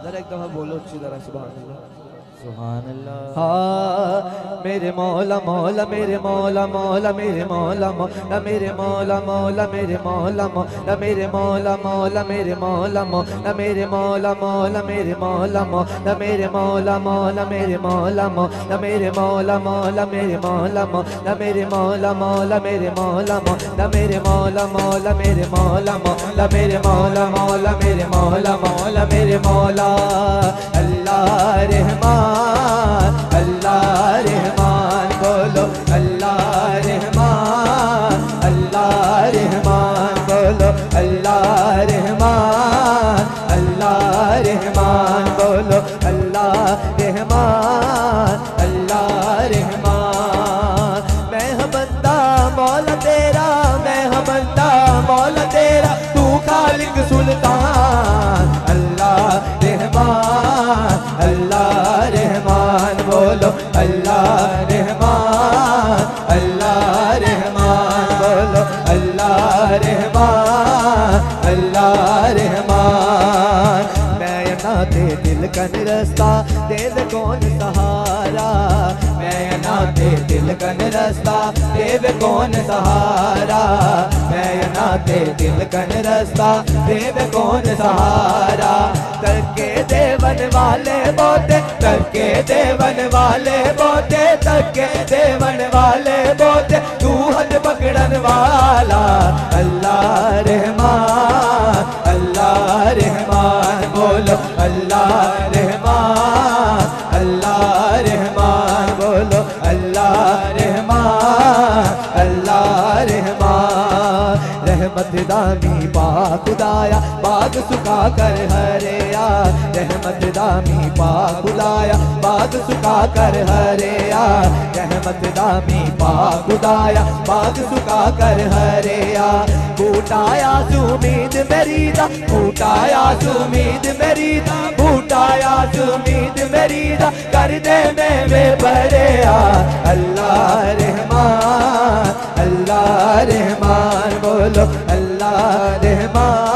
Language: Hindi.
जरा एक दफा बोलो अच्छी तरह सुभान अल्लाह सुभान अल्लाह। हाँ मेरे मौला मौला मेरे मौला मौला मेरे मौला मौला मेरे मौला मौला मेरे मौला मौला मेरे मौला मौला मेरे मौला मौला मेरे मौला मौला मेरे मौला मौला मेरे मौला मौला मेरे मौला मौला मेरे मौला मौला मेरे मौला मौला मेरे मौला मौला मेरे मौला मौला मेरे मौला मौला मेरे मौला मौला मेरे मौला मौला मेरे मौला मौला मेरे मौला अल्लाह रहमान अल्लाह रहमान बोलो अल्लाह रहमान अल्लाह रहमान बोलो अल्लाह रहमान अल्लाह रहमान बोलो अल्लाह रहमान अल्लाह रहमान। मैं हूँ बंदा मौला तेरा मैं हूँ बंदा मौला तेरा तू खालिक सुल्तान अल्लाह रहमान अल्लाह रहमान बोलो अल्लाह रहमान अल्लाह रहमान बोलो अल्लाह रहमान अल्लाह रहमान। मैं नाते दिल कन रास्ता दे दे कौन सहारा मैं नाते दिल कन रास्ता दे दे कौन सहारा मैं नाते दिल कन रास्ता दे दे कौन सहारा। तड़के देवन वाले बोते तड़के देवन वाले बोते तड़के देवन वाले बोते तू हद पकड़न वाला अल्लाह रहमान अल्लाह रहमान बोलो अल्लाह रहमान अल्लाह रहमान बोलो अल्लाह रहमान अल्लाह रहमान। रहमत दामी पा खुदाया बाग सुखा कर हरिया रहमत दामी पा खुदाया बाग सुखा कर हरिया रहमत दामी पा खुदाया बाग सुखा कर हरिया। बूटाया सुमीद मेरी दा बूटाया सुमीद मेरी दा बूटाया सुमीद मेरी दा कर दे मेरे बड़ेया अल्लाह रहमान अल्लाह रहमान बोलो अल्लाह रहमान